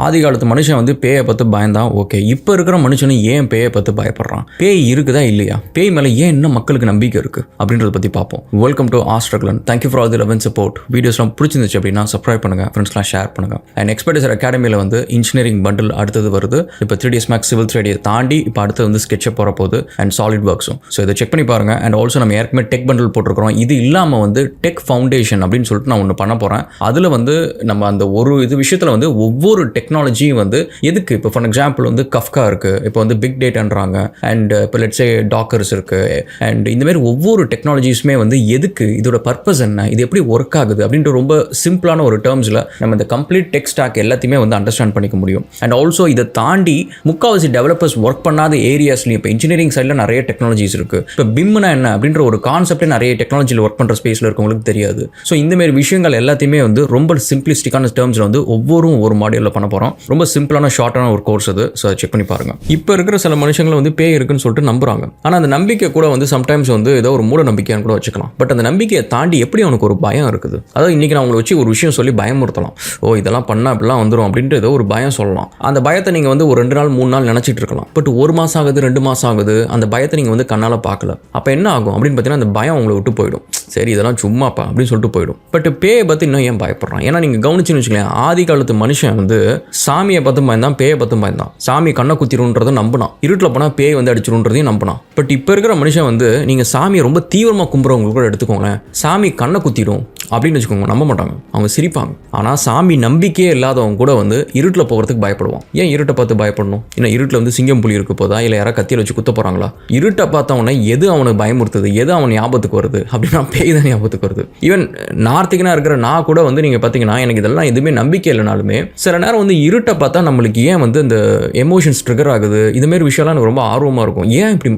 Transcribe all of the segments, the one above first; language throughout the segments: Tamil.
ஆதி காலத்து மனுஷன் வந்து பேயை பார்த்து பயந்தான். ஓகே, இப்போ இருக்கிற மனுஷனும் ஏன் பேயை பார்த்து பயப்படுறான்? பேய் இருக்குதா இல்லையா? பேய் மேலே ஏன் இன்னும் மக்களுக்கு நம்பிக்கை இருக்குது அப்படின்றத பற்றி பார்ப்போம். வெல்கம் டு ஆஸ்ட்ரக்லன். Thank you for all the love and support. வீடியோஸ்லாம் பிடிச்சிருந்துச்சு அப்படின்னா சப்ஸ்கிரைப் பண்ணுங்கள், ஃப்ரெண்ட்ஸ்லாம் ஷேர் பண்ணுங்கள். அண்ட் எக்ஸ்பர்டைசர் அகாடமியில் வந்து இன்ஜினியரிங் பண்டில் அடுத்தது வருது. இப்போ 3ds Max சிவில் 3D தாண்டி இப்போ அடுத்து வந்து ஸ்கெட்சப் போகிற போது அண்ட் சாலிட் ஒர்க்ஸும். ஸோ இதை செக் பண்ணி பாருங்கள். அண்ட் ஆல்சோ நம்ம ஏற்கனவே டெக் பண்டில் போட்டிருக்கிறோம். இது இல்லாமல் வந்து டெக் ஃபவுண்டேஷன் அப்படின்னு சொல்லிட்டு நான் ஒன்று பண்ண போகிறேன். அதில் வந்து நம்ம அந்த ஒரு விஷயத்தில் வந்து ஒவ்வொரு டெக்னாலஜியும் வந்து எதுக்கு, இப்போ ஃபார் எக்ஸாம்பிள் வந்து கஃப்கா இருக்குது, இப்போ வந்து பிக் டேட்டான்றாங்க, அண்ட் இப்போ லெட்ஸே டாக்கர்ஸ் இருக்குது, அண்ட் இந்தமாரி ஒவ்வொரு டெக்னாலஜிஸுமே வந்து எதுக்கு, இதோட பர்பஸ் என்ன, இது எப்படி ஒர்க் ஆகுது அப்படின்ற ரொம்ப சிம்பிளான ஒரு டேர்ம்ஸில் நம்ம இந்த கம்ப்ளீட் டெக் ஸ்டாக் எல்லாத்தையுமே வந்து அண்டர்ஸ்டாண்ட் பண்ணிக்க முடியும். அண்ட் ஆல்சோ இதை தாண்டி முக்கால்வாசி டெவலப்பர்ஸ் ஒர்க் பண்ணாத ஏரியாஸ்லையும் இப்போ இன்ஜினியரிங் சைடில் நிறைய டெக்னாலஜிஸ் இருக்குது. இப்போ பிம்னா என்ன அப்படின்ற ஒரு கான்செப்டே நிறைய டெக்னாலஜியில் ஒர்க் பண்ணுற ஸ்பேஸில் இருக்கவங்களுக்கு தெரியாது. ஸோ இந்தமாரி விஷயங்கள் எல்லாத்தையுமே வந்து ரொம்ப சிம்பிளிஸ்டிக்கான டேர்ம்ஸில் வந்து ஒவ்வொரு மாடியூலில் பண்ண போகிறோம். ரொம்ப சிம்பிளான ஷார்ட்டான ஒரு கோர்ஸ் அது. ஸோ செக் பண்ணி பாருங்கள். இப்போ இருக்கிற சில மனுஷங்களை வந்து பேய் இருக்குன்னு சொல்லிட்டு நம்புறாங்க. ஆனால் அந்த நம்பிக்கை கூட வந்து சம்டைம்ஸ் வந்து ஏதோ ஒரு மூட நம்பிக்கைன்னு கூட வச்சுக்கலாம். பட் அந்த நம்பிக்கையை தாண்டி எப்படி அவனுக்கு ஒரு பயம் இருக்குது. அதாவது இன்றைக்கி நான் உங்களை வச்சு ஒரு விஷயம் சொல்லி பயமுறுத்தலாம். இதெல்லாம் பண்ணால் அப்படிலாம் வந்துடும் அப்படின்ட்டு ஏதோ ஒரு பயம் சொல்லலாம். அந்த பயத்தை நீங்கள் வந்து ஒரு 2 நாள் 3 நாள் நினச்சிட்டு இருக்கலாம். பட் 1 மாதம் ஆகுது, 2 மாதம் ஆகுது, அந்த பயத்தை நீங்கள் வந்து கண்ணால் பார்க்கல. அப்போ என்ன ஆகும் அப்படின்னு பார்த்தீங்கன்னா அந்த பயம் உங்களை விட்டு போயிடும். சரி, இதெல்லாம் சும்மாப்பா அப்படின்னு சொல்லிட்டு போயிடும். பட் பேயை பற்றி இன்னும் ஏன் பயப்படுறான்? ஏன்னா நீங்கள் கவனிச்சுன்னு வச்சுக்கலாம், ஆதி காலத்து மனுஷன் வந்து சாமியை பார்த்து பயந்தான், பேயை பார்த்து பயந்தான். சாமி கண்ணை குத்திருன்றதை நம்பினான், இருட்டில் போனால் பேய் வந்து அடிச்சிருன்றதையும் நம்பினான். பட் இப்போ இருக்கிற மனுஷன் வந்து நீங்கள் சாமியை ரொம்ப தீவிரமாக கும்புறவங்களுக்கு கூட எடுத்துக்கோங்களேன், சாமி கண்ணை குத்திடும் அப்படின்னு வச்சுக்கோங்க, நம்ப மாட்டாங்க, அவங்க சிரிப்பாங்க. ஆனால் சாமி நம்பிக்கையே இல்லாதவங்க கூட வந்து இருட்டில் போகிறதுக்கு பயப்படுவான். ஏன் இருட்டை பார்த்து பயப்படணும்? ஏன்னா இருட்டில் வந்து சிங்கம் புலி இருக்க போதா, இல்லை யாராவது கத்தியில் வச்சு குத்த போகிறாங்களா? இருட்டை பார்த்தவொடனே எது அவனுக்கு பயமுறுத்துது, எது அவன் ஞாபகத்துக்கு வருது அப்படின்னா பேய் தான் ஞாபகத்துக்கு வருது. ஈவன் நார்த்திகனாக இருக்கிற நான் கூட வந்து நீங்கள் பார்த்தீங்கன்னா எனக்கு இதெல்லாம் எதுவுமே நம்பிக்கை இல்லைனாலுமே சில நேரம் வந்து இருட்டை பார்த்தா நம்மளுக்கு ஏன் வந்து இந்த எமோஷன்ஸ் ட்ரிகர் ஆகுது, இதுமாரி விஷயம்லாம் எனக்கு ரொம்ப ஆர்வமாக இருக்கும். ஏன் இப்படி,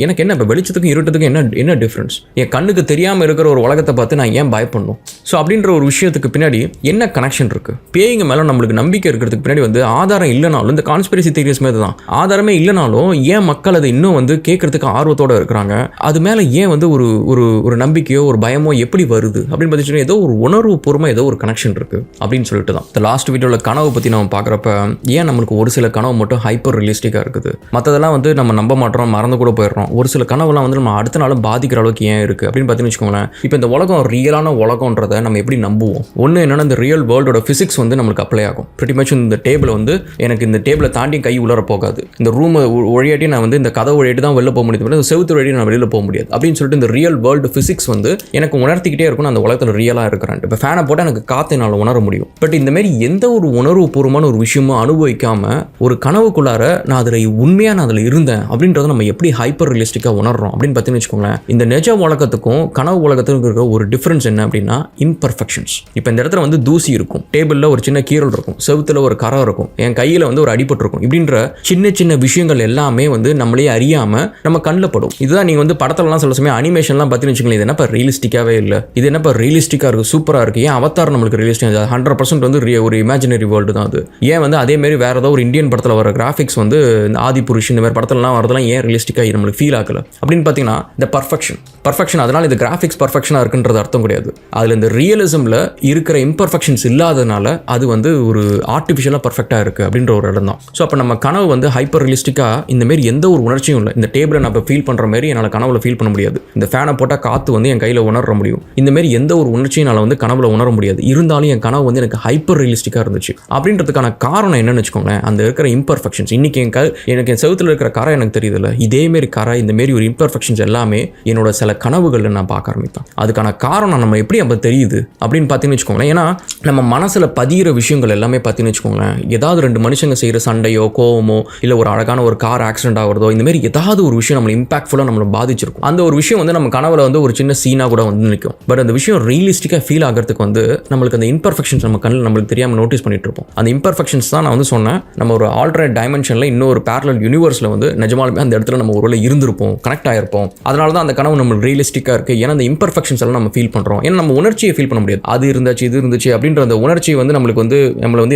எனக்கு என்ன இப்போ வெளிச்சத்துக்கும் இருட்டத்துக்கும் என்ன டிஃப்ரென்ஸ்? என் கண்ணுக்கு தெரியாமல் இருக்கிற ஒரு உலகத்தை பார்த்து நான் ஏன் பயப்படணும்? ஸோ அப்படின்ற ஒரு விஷயத்துக்கு பின்னாடி என்ன கனெக்ஷன் இருக்குது? பேய்ங்க மேலே நம்மளுக்கு நம்பிக்கை இருக்கிறதுக்கு பின்னாடி வந்து ஆதாரம் இல்லைனாலும், இந்த கான்ஸ்பிரசி தியரிஸ் மாதிரி தான், ஆதாரமே இல்லைனாலும் ஏன் மக்கள் அதை இன்னும் வந்து கேட்கறதுக்கு ஆர்வத்தோடு இருக்கிறாங்க? அது மேலே ஏன் வந்து ஒரு நம்பிக்கையோ ஒரு பயமோ எப்படி வருது அப்படின்னு பார்த்தீங்கன்னா ஏதோ ஒரு உணர்வு பூர்வமாக ஏதோ ஒரு கனெக்ஷன் இருக்குது அப்படின்னு சொல்லிட்டு தான். இந்த லாஸ்ட் வீடியோவில் கனவு பற்றி நம்ம பார்க்குறப்ப ஏன் நம்மளுக்கு ஒரு சில கனவு மட்டும் ஹைப்பர் ரியலிஸ்டிக்காக இருக்குது, மற்றதெல்லாம் வந்து நம்ம நம்ப மாட்டோம், மறந்து கூட போயிடுறோம். ஒரு சில கனவுலாம் வந்து நம்ம அடுத்த நாளும் பாதிக்கிற அளவுக்கு ஏன் இருக்குது அப்படின்னு பார்த்தீங்கன்னு வச்சுக்கோங்களேன். இப்போ இந்த உலகம் ரியலான உலகன்றதை நம்ம எப்படி நம்புவோம்? ஒன்று என்னன்னா, இந்த ரியல் வேர்ல்டோட ஃபிசிக்ஸ் வந்து நம்மளுக்கு அப்ளை ஆகும். பிரிட்டி மச் இந்த டேபிள் வந்து எனக்கு இந்த டேபிளை தாண்டி கை உள்ளர போகாது, இந்த ரூம் வழியாட்டி நான் வந்து இந்த கதை வழியாட்டி தான் வெளில போக முடியாது, செவுத்து வழியாட்டி நான் வெளியில் போக முடியாது அப்படின்னு சொல்லிட்டு இந்த ரியல் வேர்ல்டு ஃபிசிக்ஸ் வந்து எனக்கு உணர்த்திக்கிட்டே இருக்கும் அந்த உலகத்தில் ரியலாக இருக்கிறேன். இப்போ ஃபேனை போட்டால் எனக்கு காற்று என்னால் உணர முடியும். பட் இந்த மாதிரி எந்த ஒரு உணர்வு பூர்வமான ஒரு விஷயமும் அனுபவிக்காமல் ஒரு கனவுக்குள்ளார நான் அதில் இருந்தேன் அப்படின்றத நம்ம எப்படி ஹைப்பர் ரியலிஸ்டிக்காக உணர்றோம் அப்படின்னு பார்த்தீங்கன்னு வச்சுக்கோங்களேன். இந்த நிஜ உலகத்துக்கும் கனவு உலகத்துக்கும் இருக்கிற ஒரு டிஃபரன்ஸ் என்ன அப்படின்னா இம்பர்ஃபெக்ஷன்ஸ். இப்போ இந்த இடத்துல வந்து தூசி இருக்கும், டேபிளில் ஒரு சின்ன கீரல் இருக்கும், செவுத்தில் ஒரு கரை இருக்கும், என் கையில் வந்து ஒரு அடிபட்டு இருக்கும், இப்படின்ற சின்ன விஷயங்கள் எல்லாமே வந்து நம்மளே அறியாமல் நம்ம கண்ணில் படும். இதுதான் நீங்கள் வந்து படத்துலலாம் சில சமயம் அனிமேஷன்லாம் பார்த்தீங்கன்னு வச்சுக்கோங்களேன், இது என்னப்பா ரியலிஸ்டிக்காகவே இல்லை, இது என்னப்பா ரியலிஸ்டிக்காக இருக்குது, சூப்பராக இருக்குது, ஏன் அவதார் நம்மளுக்கு ரியலிஸ்டிக், 100% வந்து ஒரு இமேஜினரி வேர்ல்டு தான் அது. ஏன் வந்து அதேமாரி வேறு ஏதோ ஒரு இந்தியன் படத்தில் வர கிராஃபிக்ஸ் வந்து இந்த ஆதி புருஷ் இந்த மாதிரி படத்துலலாம் வரதெல்லாம் ஏன் ரியலிஸ்டிக்காக நம்மளுக்கு ஃபீல் ஆகல அப்படின்னு பார்த்தீங்கன்னா இந்த பர்ஃபெக்ஷன் அதனால் இந்த கிராஃபிக்ஸ் பர்ஃபெக்ஷனாக இருக்குன்றது அர்த்தம் கிடையாது. அதில் இந்த ரியலிசமில் இருக்கிற இம்பர்ஃபெக்ஷன்ஸ் இல்லாதனால அது வந்து ஒரு ஆர்டிஃபிஷியலாக பர்ஃபெக்டாக இருக்குது அப்படின்ற ஒரு இடம் தான். ஸோ அப்போ நம்ம கனவு வந்து ஹைப்பர் ரியலிஸ்டிக்காக இந்தமாரி எந்த ஒரு உணர்ச்சியும் இல்லை. இந்த டேபிளை நான் இப்போ ஃபீல் பண்ணுற மாதிரி என்னால் கனவுல ஃபீல் பண்ண முடியாது. இந்த ஃபேனை போட்டால் காற்று வந்து என் கையில் உணர முடியும். இந்தமாரி எந்த ஒரு உணர்ச்சியும் என்னால் வந்து கனவுல உணர முடியாது. இருந்தாலும் என் கனவு வந்து எனக்கு ஹைப்பர் ரியலிஸ்டிக்காக இருந்துச்சு அப்படின்றதுக்கான காரணம் என்னன்னு வச்சுக்கோங்களேன், அந்த இருக்கிற இம்பர்ஃபெக்ஷன்ஸ். இன்னைக்கு எனக்கு என் செவுத்தில் இருக்கிற கரை எனக்கு தெரியுதுல்ல, இதேமாரி கரை இந்தமாரி ஒரு இம்பர்ஃபெக்ஷன்ஸ் எல்லாமே என்னோட சில கனவுகளில் நான் பார்க்க ஆரம்பிப்பேன். அதுக்கான காரணம் நம்ம எப்படி அப்போ தெரியுது அப்படின்னு பார்த்தீங்கன்னு வச்சுக்கோங்களேன். ஏன்னா நம்ம மனசில் பதிகிற விஷயங்கள் எல்லாமே பார்த்தீங்கன்னு வச்சுக்கோங்களேன், ஏதாவது 2 மனுஷங்க செய்கிற சண்டையோ கோவமோ இல்லை ஒரு அழகான ஒரு கார் ஆக்சிடென்ட் ஆகிறதோ இந்தமாரி ஏதாவது ஒரு விஷயம் நம்மளை இம்பாக்ட்ஃபுல்லாக நம்மளை பாதிச்சிருக்கும். அந்த ஒரு விஷயம் வந்து நம்ம கனவுல வந்து ஒரு சின்ன சீனாக கூட வந்து நிற்கும். பட் அந்த விஷயம் ரியலிஸ்டிக்காக ஃபீல் ஆகிறதுக்கு வந்து நம்மளுக்கு அந்த இம்பர்ஃபெக்ஷன்ஸ் நம்ம கண்ணில் நம்மளுக்கு தெரியாமல் நோட்டீஸ் பண்ணிட்டு இருப்போம். அந்த இம்பர்ஃபெக்ஷன்ஸ் தான் நான் வந்து சொன்னேன், நம்ம ஒரு ஆல்டர்னேட் டைமென்ஷனில் இன்னொரு பேரலல் யூனிவர்ஸில் வந்து நிஜமாலுமே அந்த இடத்துல நம்ம ஒரு இருந்திருப்போம், கனெக்ட் ஆகிருப்போம். அதனால தான் அந்த கனவு நம்மளுக்கு ரியலிஸ்டிக்காக இருக்குது. ஏன்னா அந்த இம்பர்ஃபெக்ஷன்ஸ் எல்லாம் நம்ம ஃபீல் பண்ணுறோம். ஏன்னா நம்ம உணர்ச்சியை ஃபீல் பண்ண முடியாது, அது இருந்துச்சு இது இருந்துச்சு அப்படின்ற அந்த உணர்ச்சி வந்து நம்மளை வந்து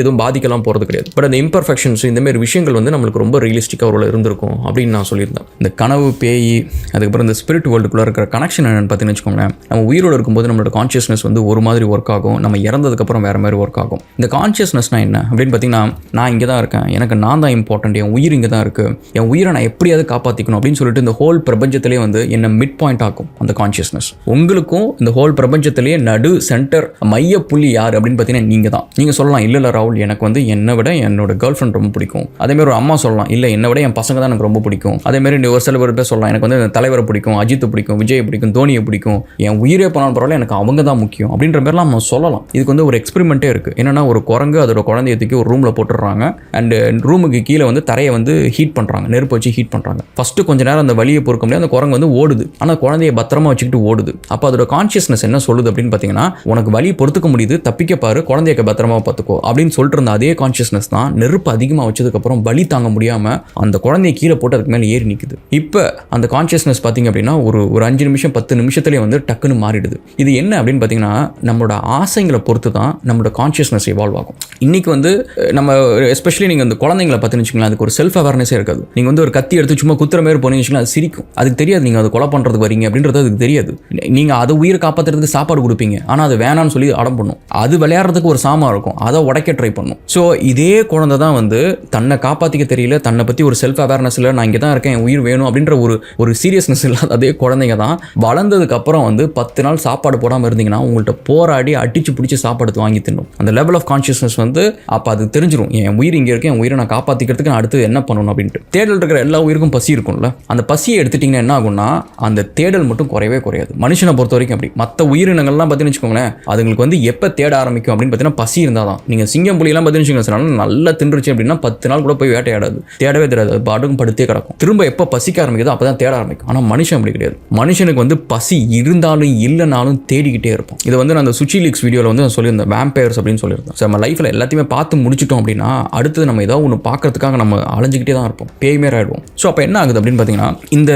எதுவும் பாதிக்கலாம் போகிறது கிடையாது. பட் அந்த இம்பர்ஃபெக்ஷன்ஸ் இந்தமாரி விஷயங்கள் வந்து நம்மளுக்கு ரொம்ப ரியலிஸ்டிக்காக ஒரு இருந்திருக்கும் அப்படின்னு நான் சொல்லியிருந்தேன். இந்த கனவு பேய் அதுக்கப்புறம் இந்த ஸ்பிரிட் வேர்ல்டுக்குள்ளே இருக்கிற கனெக்ஷன் என்னென்னு பார்த்தீங்கன்னு வச்சுக்கோங்களேன். நம்ம உயிரோடு இருக்கும்போது நம்மளோட கான்ஷியஸ்னஸ் வந்து ஒரு மாதிரி ஒர்க் ஆகும், நம்ம இறந்ததுக்கப்புறம் வேறு மாதிரி ஒர்க் ஆகும். இந்த கான்ஷியஸ்னஸ்னால் என்ன? அப்படின்னு பார்த்தீங்கன்னா, நான் இங்கே தான் இருக்கேன், எனக்கு நான் தான் இம்பார்ட்டன்ட், என் உயிர் இங்கே தான் இருக்குது, என் உயிரை நான் எப்படியாவது காப்பாற்றிக்கணும் அப்படின்னு சொல்லிட்டு இந்த ஹோல் பிரபஞ்சத்திலே வந்து என்ன மிட் பாயிண்ட் ஆக்கும் அந்த கான்ஷியஸ்னஸ். உங்களுக்கும் இந்த ஹோல் பிரபஞ்சத்திலேயே நடு சென்டர் மைய புள்ளி யார் அப்படின்னு பார்த்தீங்கன்னா நீங்கள் தான். நீங்கள் சொல்லலாம், இல்லை ராகுல், எனக்கு வந்து என்னை விட என்னோட கேர்ள் ஃப்ரெண்ட் ரொம்ப பிடிக்கும். அதேமாதிரி ஒரு அம்மா சொல்லலாம், இல்லை என்னை விட என் பசங்க தான் எனக்கு ரொம்ப பிடிக்கும். அதேமாதிரி ஒரு சில பேர் சொல்லலாம், எனக்கு வந்து தலைவரை பிடிக்கும், அஜித் பிடிக்கும், விஜய் பிடிக்கும், தோனியை பிடிக்கும், என் உயிரே போனாலும் பரவாயில்ல, எனக்கு அவங்க தான் முக்கியம் அப்படின்ற மாதிரிலாம் நம்ம சொல்லலாம். இதுக்கு வந்து ஒரு எக்ஸ்பெரிமெண்ட்டே இருக்குது. என்னன்னா, ஒரு குரங்கு அதோட குழந்தைய தூக்கி ஒரு ரூமில் போட்டுடுறாங்க. அண்ட் ரூமுக்கு கீழே வந்து தரையை வந்து ஹீட் பண்ணுறாங்க, நெருப்பு வச்சு ஹீட் பண்ணுறாங்க. ஃபஸ்ட்டு கொஞ்ச நேரம் அந்த வலியை பொறுக்க முடியாது, அந்த குரங்கு வந்து ஓடுது. ஆனால் குழந்தைய பத்திரமா வச்சுக்கிட்டு ஓடுது. அப்போ அதோட கான்ஷியஸ்னஸ் என்ன சொல்லுது அப்படின்னு பார்த்தீங்கன்னா, உனக்கு வலி பொறுத்துக்க முடியுது, தப்பிக்க பாரு, குழந்தைய பத்திரமா பார்த்துக்கோ அப்படின்னு சொல்லிட்டு இருந்த அதே கான்ஷியஸ்னஸ் தான் நெருப்பு அதிகமாக வச்சதுக்கப்புறம் வலி தாங்க முடியாமல் அந்த குழந்தைய கீழே போட்டு அதுக்கு மேலே ஏறி நிற்குது. இப்போ அந்த கான்ஷியஸ்னஸ் பார்த்தீங்க அப்படின்னா ஒரு 5 நிமிஷம் 10 நிமிஷத்துலேயே வந்து டக்குன்னு மாறிடுது. இது என்ன அப்படின்னு பார்த்தீங்கன்னா, நம்மளோட ஆசைங்களை பொறுத்து தான் நம்மளோட கான்ஷியஸ்னஸ் இவால்வ் ஆகும். இன்னைக்கு வந்து நம்ம எஸ்பெஷலி நீங்கள் அந்த குழந்தைங்களை பார்த்துன்னு வச்சுக்கலாம், அதுக்கு ஒரு செல்ஃப் அவேர்னஸே இருக்காது. நீங்கள் வந்து ஒரு கத்தி எடுத்து சும்மா குத்துற மாதிரி போனீங்கன்னு வச்சுக்கலாம், அது சிரிக்கும். அதுக்கு தெரியாது நீங்கள் அதை கொலை பண்ணுறதுக்கு வரீங்க அப்படின்றது அதுக்கு தெரியாது. நீங்கள் அதை உயிரை காப்பாற்றுறதுக்கு சாப்பாடு கொடுப்பீங்க, ஆனால் அது வேணான்னு சொல்லி அடம் பண்ணும். அது விளையாடுறதுக்கு ஒரு சாமா இருக்கும், அதை உடைக்க ட்ரை பண்ணும். ஸோ இதே குழந்தை தான் வந்து தன்னை காப்பாற்றிக்க தெரியல, தன்னை பற்றி ஒரு செல்ஃப் அவேர்னஸ் இல்லை, நான் இங்கே தான் இருக்கேன், என் உயிர் வேணும் அப்படின்ற ஒரு சீரியஸ்னஸ் இல்லாத அதே குழந்தைங்க தான் வளர்ந்ததுக்கு அப்புறம் வந்து 10 நாள் சாப்பாடு போடாமல் இருந்தீங்கன்னா உங்கள்கிட்ட போராடி அடிச்சு பிடிச்சி சாப்பாடு வாங்கி தின்னும். அந்த லெவல் ஆஃப் கான்ஷியஸ்னஸ் வந்து அப்போ அது தெரிஞ்சிடும், என் உயிர் இங்கே இருக்கேன், என் உயிரை நான் காப்பாற்றிக்கிறதுக்கு நான் அடுத்து என்ன பண்ணணும் அப்படின்ட்டு. தேடல் இருக்கிற எல்லா உயிருக்கும் பசி இருக்கும்ல, அந்த பசியை எடுத்துட்டிங்கன்னா என்ன ஆகும்னா அந்த தேடல் மட்டும் குறையவே குறையாது. மனுஷனை பொறுத்த வரைக்கும் அப்படி. மற்ற உயிரினங்கள்லாம் பார்த்தீங்கன்னு வச்சுக்கோங்களேன், அதுங்களுக்கு வந்து எப்போ தேட ஆரம்பிக்கும் அப்படின்னு பார்த்தீங்கன்னா பசி இருந்தால் தான். நீங்கள் சிங்கம் புலியெல்லாம் பார்த்தீங்கன்னு வச்சுக்கோங்க, நல்லா தின்றுச்சு அப்படின்னா 10 நாள் கூட போய் வேட்டையாடாது, தேடவே தெரியாது, பாட்டுக்கும் படுத்தே கிடக்கும். திரும்ப எப்போ பசிக்க ஆரம்பிக்குதோ அப்போ தான் தேட ஆரம்பிக்கும். ஆனால் மனுஷன் அப்படி கிடையாது. மனுஷனுக்கு வந்து பசி இருந்தாலும் இல்லைனாலும் தேடிக்கிட்டே இருப்போம். இதை வந்து நான் அந்த சுச்சி லீக்ஸ் வீடியோவில் வந்து நான் சொல்லியிருந்தேன், வேம்பயர்ஸ் அப்படின்னு சொல்லியிருந்தேன். நம்ம லைஃப்பில் எல்லாத்தையுமே பார்த்து முடிச்சிட்டோம் அப்படின்னா அடுத்தது நம்ம ஏதாவது ஒன்று பார்க்கறதுக்காக நம்ம அலைஞ்சிக்கிட்டே தான் இருப்போம், பேய்மேர் ஆகிடுவோம். ஸோ அப்போ என்ன ஆகுது அப்படின்னு பார்த்தீங்கன்னா, இந்த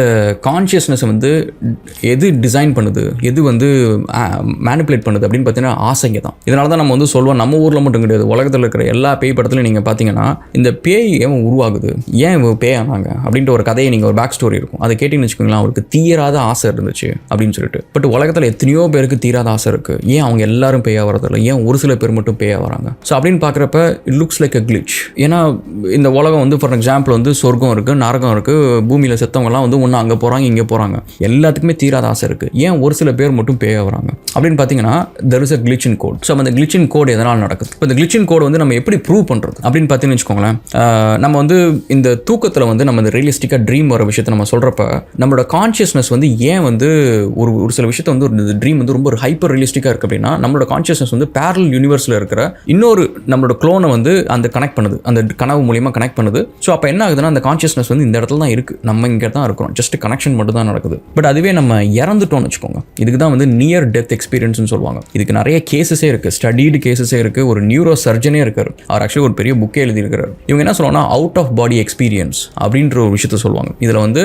கான்ஷியஸ்னஸ் வந்து எது டிசைன் பண்ணுது, எது வந்து மேனிப்புலேட் பண்ணுது அப்படின்னு பார்த்தீங்கன்னா ஆசைங்க தான். இதனால தான் நம்ம வந்து சொல்லுவோம், நம்ம ஊரில் மட்டும் கிடையாது, உலகத்தில் இருக்கிற எல்லா பேய் படத்துலையும் நீங்கள் பார்த்தீங்கன்னா இந்த பேய் ஏன் உருவாகுது, ஏன் பேய் ஆனாங்க அப்படின்ற ஒரு கதையை நீங்கள் ஒரு பேக் ஸ்டோரி இருக்கும், அதை கேட்டிங்கன்னு வச்சுக்கோங்களேன், அவருக்கு தீராத ஆசை இருந்துச்சு அப்படின்னு சொல்லிட்டு. பட் உலகத்தில் எத்தனையோ பேருக்கு தீராத ஆசை இருக்குது, ஏன் அவங்க எல்லாரும் பேயா வரதில்லை, ஏன் ஒரு சில பேர் மட்டும் பேயா வராங்க. ஸோ அப்படின்னு பார்க்குறப்ப இட் லுக்ஸ் லைக் அ கிளிச். ஏன்னா இந்த உலகம் வந்து ஃபார் எக்ஸாம்பிள் வந்து சொர்க்கம் இருக்குது, நரகம் இருக்குது, பூமியில் செத்தவங்கலாம் வந்து ஒன்று அங்கே போகிறாங்க இங்கே போகிறாங்க, எல்லாத்துக்குமே தீராத ஆசை இருக்குது, ஏன் ஒரு சில பேர் மட்டும் பேயா வராங்க அப்படின்னு பார்த்தீங்கன்னா there is a glitch in code. So அந்த glitch in code எதனால் நடக்குது. இப்போ இந்த glitch in code வந்து நம்ம எப்படி ப்ரூவ் பண்ணுறது அப்படின்னு பார்த்தீங்கன்னு வச்சுக்கோங்களேன், நம்ம வந்து இந்த தூக்கத்தில் வந்து நம்ம இந்த ரியலிஸ்டிக்காக ட்ரீம் வர விஷயத்தை நம்ம சொல்கிறப்ப நம்மளோட கான்ஷியஸ்னஸ் வந்து ஏன் வந்து ஒரு சில விஷயத்தை வந்து ஒரு ட்ரீம் வந்து ரொம்ப ஒரு ஹைப்பர் ரியலிஸ்டிக்காக இருக்குது அப்படின்னா, நம்மளோட கான்ஷியஸ்னஸ் வந்து பேரலல் யூனிவர்ஸில் இருக்கிற இன்னொரு நம்மளோட க்ளோனை வந்து அந்த கனெக்ட் பண்ணுது, அந்த கனவு மூலியமாக கனெக்ட் பண்ணுது. ஸோ அப்போ என்ன ஆகுதுன்னா அந்த கான்ஷியஸ்னஸ் வந்து இந்த இடத்துல தான் இருக்குது, நம்ம இங்கே தான் இருக்கிறோம், ஜஸ்ட் கனெக்ஷன் மட்டும் தான் நடக்குது. பட் அதுவே நம்ம இறந்துட்டோம்னு வச்சுக்கோங்க, இதுக்கு தான் வந்து நியர் டெத் எக்ஸ்பீரியன்ஸ்னு சொல்லுவாங்க. இதுக்கு நிறைய கேசஸே இருக்குது, ஸ்டடீடு கேசஸே இருக்குது. ஒரு நியூரோ சர்ஜனே இருக்கார், அவர் ஆக்சுவலி ஒரு பெரிய புக்கே எழுதியிருக்கிறார். இவங்க என்ன சொல்லுவாங்கன்னா அவுட் ஆஃப் பாடி எக்ஸ்பீரியன்ஸ் அப்படின்ற ஒரு விஷயத்த சொல்லுவாங்க. இதில் வந்து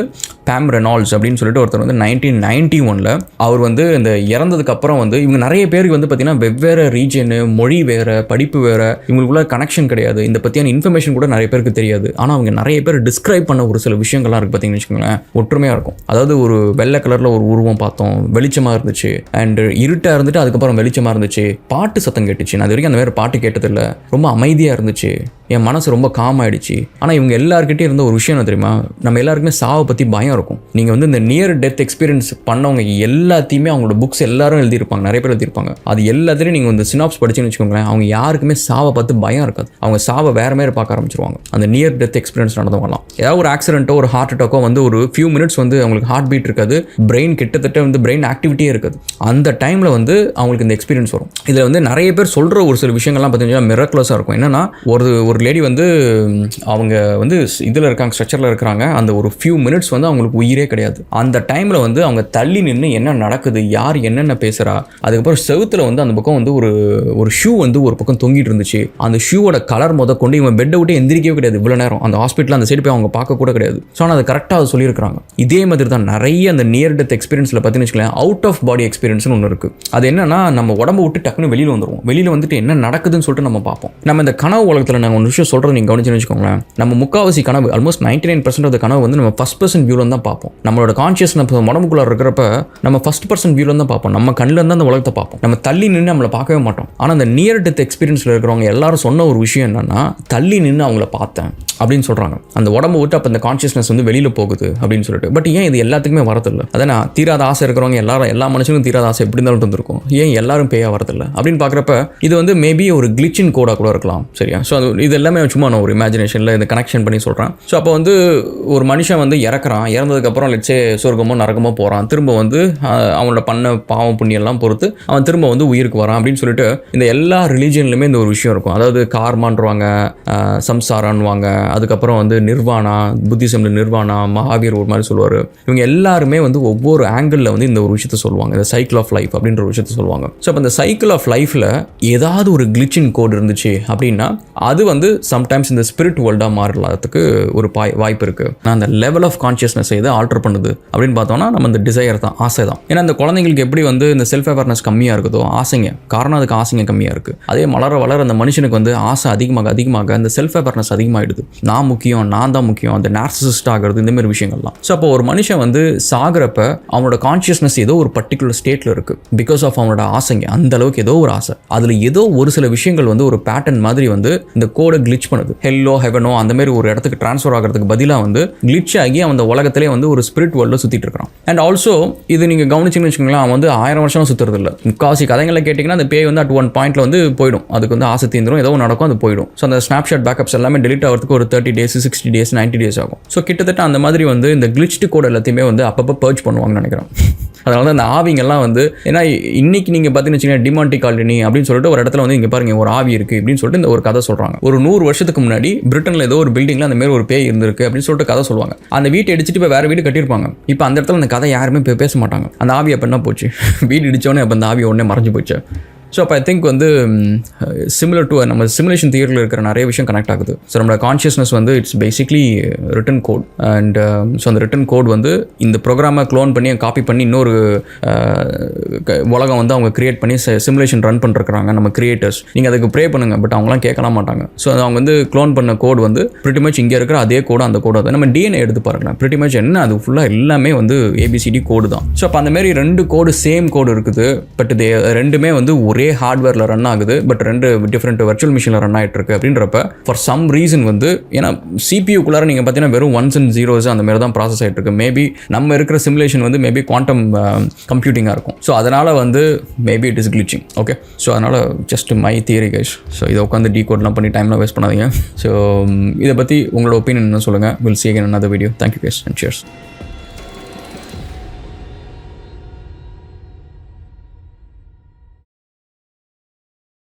பேம் ரெனால்ட்ஸ் அப்படின்னு சொல்லிட்டு ஒருத்தர் வந்து 1991 அவர் வந்து இந்த இறந்ததுக்கு அப்புறம் வந்து இவங்க நிறைய பேருக்கு வந்து பார்த்தீங்கன்னா வெவ்வேறு ரீஜனு, மொழி வேறு, படிப்பு வேறு, இவங்களுக்குள்ள கனெக்ஷன் கிடையாது, இந்த பற்றியான இன்ஃபர்மேஷன் கூட நிறைய பேருக்கு தெரியாது. ஆனால் அவங்க நிறைய பேர் டிஸ்கிரைப் பண்ண ஒரு சில விஷயங்கள்லாம் இருக்குது பார்த்தீங்கன்னு வச்சுக்கோங்களேன், ஒற்றுமையாக இருக்கும். அதாவது ஒரு வெள்ளை கலரில் ஒரு உருவம் பார்த்தோம், வெளிச்சமாக இருந்துச்சு, அண்ட் இருட்டாக இருந்துட்டு அதுக்கப்புறம் வெளிச்சமாக இருந்துச்சு, பாட்டு சத்தம் கேட்டுச்சு, நான் அது வரைக்கும் அந்த மாதிரி பாட்டு கேட்டதில்லை, ரொம்ப அமைதியாக இருந்துச்சு, என் மனசு ரொம்ப காம் ஆகிடுச்சு. ஆனால் இவங்க எல்லாருக்கிட்டே இருந்த ஒரு விஷயம் என்ன தெரியுமா, நம்ம எல்லாருக்குமே சாவை பற்றி பயம் இருக்கும். நீங்கள் வந்து இந்த நியர் டெத் எக்ஸ்பீரியன்ஸ் பண்ணவங்க எல்லாத்தையுமே அவங்களோட புக்ஸ் எல்லாரும் எழுதியிருப்பாங்க, நிறைய பேர் எழுதியிருப்பாங்க. அது எல்லாத்துலேயும் நீங்கள் வந்து சினாப்ஸ் படிச்சுன்னு வச்சுக்கோங்களேன், அவங்க யாருக்குமே சாவை பார்த்து பயம் இருக்காது, அவங்க சாவை வேறு மாதிரி பார்க்க ஆரம்பிச்சிருவாங்க. அந்த நியர் டெத் எக்ஸ்பீரியன்ஸ் நடந்தவங்கலாம் ஏதாவது ஒரு ஆக்சிடென்ட்டோ ஒரு ஹார்ட் அட்டாக்கோ வந்து ஒரு ஃபியூ மினிட்ஸ் வந்து அவங்களுக்கு ஹார்ட் பீட் இருக்காது, பிரெயின் கிட்டத்தட்ட வந்து பிரெயின் ஆக்டிவிட்டியே இருக்காது. அந்த டைமில் வந்து அவங்களுக்கு இந்த எக்ஸ்பீரியன்ஸ் வரும். இதில் வந்து நிறைய பேர் சொல்கிற ஒரு சில விஷயங்கள்லாம் பார்த்தீங்கன்னா மிராக்குலஸாக இருக்கும். என்னன்னா ஒரு லேடி வந்து அவங்க வந்து இதில் இருக்காங்க, ஸ்ட்ரக்சரில் இருக்கிறாங்க, அந்த ஒரு ஃபியூ மினிட்ஸ் வந்து அவங்களுக்கு உயிரே கிடையாது. அந்த டைமில் வந்து அவங்க தள்ளி நின்று என்ன நடக்குது, யார் என்னென்ன பேசுகிறா, அதுக்கப்புறம் செவுத்தில் வந்து அந்த பக்கம் வந்து ஒரு ஷூ வந்து ஒரு பக்கம் தொங்கிட்டு இருந்துச்சு, அந்த ஷூவோட கலர் கொண்டு இவன் பெட்டை விட்டு எந்திரிக்கவே கிடையாது இவ்வளோ நேரம், அந்த ஹாஸ்பிட்டல் அந்த சைடு போய் அவங்க பார்க்க கூட கிடையாது. ஸோ ஆனால் அது கரெக்டாக அதை சொல்லியிருக்காங்க. இதே மாதிரி தான் நிறைய அந்த நியர் டெத் எக்ஸ்பீரியன்ஸில் பார்த்தீங்கன்னு வச்சுக்கோங்களேன், அவுட் ஆஃப் பாடி எக்ஸ்பீரியன்ஸ்னு ஒன்று இருக்குது. அது என்னன்னா நம்ம உடம்பு விட்டு டக்குன்னு வெளியில் வந்துடுவோம், வெளியில் வந்துட்டு என்ன நடக்குதுன்னு சொல்லிட்டு நம்ம பார்ப்போம். நம்ம இந்த கனவு உலகத்தில் நாங்கள் ஒரு விஷயம் சொல்கிறது நீங்கள் கவனிச்சுன்னு வச்சுக்கோங்களேன். நம்ம முக்காவாசி கனவு ஆல்மோஸ்ட் 99% ஆஃப் கனவு வந்து நம்ம ஃபர்ஸ்ட் பர்சன் வியூவில் தான் பார்ப்போம். நம்மளோட கான்ஷியஸ்னஸ் உடம்புக்குள்ளே இருக்கிறப்ப நம்ம ஃபர்ஸ்ட் பர்சன் வியூவில் தான் பார்ப்போம். நம்ம கண்ணில் இருந்து அந்த உலகத்தை பார்ப்போம். நம்ம தள்ளி நின்று நம்மளை பார்க்கவே மாட்டோம். ஆனால் அந்த நியர் டெத் எக்ஸ்பீரியன்ஸில் இருக்கிறவங்க எல்லாரும் சொன்ன ஒரு விஷயம் என்னன்னா, தள்ளி நின்று அவங்கள பார்த்தேன் அப்படின்னு சொல்கிறாங்க. அந்த உடம்பு விட்டு அப்போ அந்த கான்ஷியஸ்னஸ் வந்து வெளியில் போகுது அப்படின்னு சொல்லிட்டு. பட் ஏன் இது எல்லாத்துக்குமே வரதில்லை? அதான் தீராத ஆசை இருக்கிறவங்க எல்லா மனுஷனுக்கும் தீராத ஆசை எப்படி இருந்தாலும் இருந்திருக்கும். ஏன் எல்லாரும் பேயா வரதில்லை அப்படின்னு பார்க்குறப்ப இது வந்து மேபி ஒரு கிளிச்சின் கோடாக கூட இருக்கலாம். சரியா? ஸோ அது இது எல்லாமே சும்மா நான் ஒரு இமேஜினேஷனில் இந்த கனெக்ஷன் பண்ணி சொல்கிறேன். ஸோ அப்போ வந்து ஒரு மனுஷன் வந்து இறக்குறான், இறந்ததுக்கப்புறம் லெட்ஸே சொர்க்கமோ நரகமோ போகிறான், திரும்ப வந்து அவனோட பண்ண பாவம் புண்ணியெல்லாம் பொறுத்து அவன் திரும்ப வந்து உயிருக்கு வரான் அப்படின்னு சொல்லிட்டு இந்த எல்லா ரிலீஜன்லையுமே இந்த ஒரு விஷயம் இருக்கும். அதாவது கார்மான்வாங்க, சம்சாரான்வாங்க, அதுக்கப்புறம் வந்து நிர்வாணா, புத்திசம்ல நிர்வாணா, மகாவீர் ஒரு மாதிரி சொல்லுவார். இவங்க எல்லாருமே வந்து ஒவ்வொரு ஆங்கிளில் வந்து இந்த ஒரு விஷயத்த சொல்லுவாங்க. இந்த சைக்கிள் ஆஃப் லைஃப் அப்படின்ற ஒரு விஷயத்த சொல்லுவாங்க. ஸோ அப்போ இந்த சைக்கிள் ஆஃப் லைஃப்பில் ஏதாவது ஒரு கிளிச்சின் கோட் இருந்துச்சு அப்படின்னா அது வந்து சம்டைம்ஸ் இந்த ஸ்பிரிட் வேர்ல்டாக மாறலாததுக்கு ஒரு வாய்ப்பு இருக்குது. நான் அந்த லெவல் ஆஃப் கான்ஷியஸ்னஸ் எதை ஆல்டர் பண்ணுது அப்படின்னு பார்த்தோம்னா நம்ம இந்த டிசையர் தான், ஆசை தான். ஏன்னா இந்த குழந்தைங்களுக்கு எப்படி வந்து இந்த செல்ஃப் அவேர்னஸ் கம்மியாக இருக்குதோ ஆசைங்க காரணம், அதுக்கு ஆசைங்க கம்மியாக இருக்குது. அதே வளர அந்த மனுஷனுக்கு வந்து ஆசை அதிகமாக அந்த செல்ஃப் அவேர்னஸ் அதிகமாகிடுது. நான் முக்கியம், நான் தான் முக்கியம், அந்த நார்சிசிஸ்ட் ஆகிறது, இந்த மாதிரி விஷயங்கள்லாம். ஸோ அப்போ ஒரு மனுஷன் வந்து சாகிறப்ப அவனோட கான்ஷியஸ்னஸ் ஏதோ ஒரு பர்டிகுலர் ஸ்டேட்டில் இருக்குது. பிகாஸ் ஆஃப் அவனோட ஆசைங்க அந்த அளவுக்கு ஏதோ ஒரு ஆசை. அதில் ஏதோ ஒரு சில விஷயங்கள் வந்து ஒரு பேட்டர்ன் மாதிரி வந்து இந்த கோடை கிளிச் பண்ணுது. ஹெல்லோ ஹெவனோ அந்த மாதிரி ஒரு இடத்துக்கு ட்ரான்ஸ்ஃபர் ஆகிறதுக்கு பதிலாக வந்து கிளிச் ஆகி அவன் அந்த உலகத்திலே வந்து ஒரு ஸ்பிரிட் வேர்ல்டில் சுற்றிட்டு இருக்கான். அண்ட் ஆல்சோ இது நீங்கள் கவனிச்சிங்கன்னு வச்சுக்கோங்களேன், அவன் வந்து 1000 வருஷம் சுற்றுறது இல்லை. முக்காசி கதைகளை கேட்டிங்கன்னா அந்த பேய் வந்து அட் ஒன் பாயிண்ட்ல வந்து போயிடும். அதுக்கு வந்து ஆசை தீந்துடும், ஏதோ நடக்கும், அது போயிடும். ஸோ அந்த ஸ்னாப்ஷாட் பேக்கப்ஸ் எல்லாமே டெலிட் ஆகிறதுக்கு ஒரு 30 days 60 days 90 days ஆகும். ஸோ கிட்டத்தட்ட அந்த மாதிரி வந்து இந்த கிளிச்டு கோட் எல்லாத்தையுமே வந்து அப்பப்போ பர்ச் பண்ணுவாங்கன்னு நினைக்கிறேன். அதனால தான் அந்த ஆவிங்கெல்லாம் வந்து ஏன்னா இன்னைக்கு நீங்கள் பார்த்தீங்கன்னு வச்சுக்கோங்க, டிமாண்டி காலனி அப்படின்னு சொல்லிட்டு ஒரு இடத்துல வந்து இங்கே பாருங்க ஒரு ஆவி இருக்குது அப்படின்னு சொல்லிட்டு இந்த ஒரு கதை சொல்கிறாங்க. ஒரு 100 வருஷத்துக்கு முன்னாடி பிரிட்டனில் ஏதோ ஒரு பில்டிங்கில் அந்த மாதிரி ஒரு பேய் இருந்திருக்கு அப்படின்னு சொல்லிட்டு கதை சொல்லுவாங்க. அந்த வீட்டை இடிச்சிட்டு இப்போ வேறு வீடு கட்டியிருப்பாங்க. இப்போ அந்த இடத்துல அந்த கதை யாருமே பேச மாட்டாங்க. அந்த ஆவி அப்போ என்ன போச்சு, வீடு இடிச்சோடனே அப்போ அந்த ஆவி உடனே மறைஞ்சு போச்சு. ஸோ அப்போ ஐ திங்க் வந்து சிமிலர் டு நம்ம சிமுலேஷன் தியரியில் இருக்கிற நிறைய விஷயம் கனெக்ட் ஆகுது. ஸோ நம்மளோட கான்ஷியஸ்னஸ் வந்து it's basically written code. And so அந்த ரிட்டன் கோட் வந்து இந்த ப்ரோக்ராமை க்ளோன் பண்ணி காப்பி பண்ணி இன்னொரு உலகம் வந்து அவங்க கிரியேட் பண்ணி சிமுலேஷன் ரன் பண்ணிருக்கிறாங்க நம்ம கிரியேட்டர்ஸ். நீங்கள் அதுக்கு ப்ரே பண்ணுங்கள், பட் அவங்களாம் கேட்கலாம் மாட்டாங்க. ஸோ அவங்க வந்து க்ளோன் பண்ண கோட் வந்து பிரிட்டி மச் இங்கே இருக்கிற அதே கோடு அந்த கோடு அது நம்ம டிஎன்ஏ எடுத்து பாருங்களேன். பிரிட்டி மச் என்ன அது ஃபுல்லாக எல்லாமே வந்து ஏபிசிடி கோடு தான். ஸோ அப்போ அந்த மாதிரி 2 கோடு சேம் கோடு இருக்குது. பட் இது ரெண்டுமே வந்து ஒரே ஹார்ட்வேரில் ரன் ஆகுது. பட் 2 டிஃப்ரெண்ட் வர்ச்சுவல் மிஷினில் ரன் ஆகிட்டு இருக்கு அப்படின்றப்ப ஃபார் சம் ரீசன் வந்து ஏன்னா சிபியூக்குள்ளார நீங்கள் பார்த்தீங்கன்னா வெறும் 1s and 0s அந்த மாதிரி தான் ப்ராசஸ் ஆகிட்டு இருக்கு. மேபி நம்ம இருக்கிற சிமுலேஷன் வந்து மேபி குவாண்டம் கம்ப்யூட்டிங்காக இருக்கும். ஸோ அதனால் வந்து maybe it is glitching. Okay, so அதனால் just my theory guys. So இதை உட்காந்து டீகோட்லாம் பண்ணி டைம்லாம் வேஸ்ட் பண்ணாதீங்க. ஸோ இதை பற்றி உங்களோட ஒப்பீனியன் என்ன சொல்லுங்கள். Will see again another video. Thank you guys and cheers.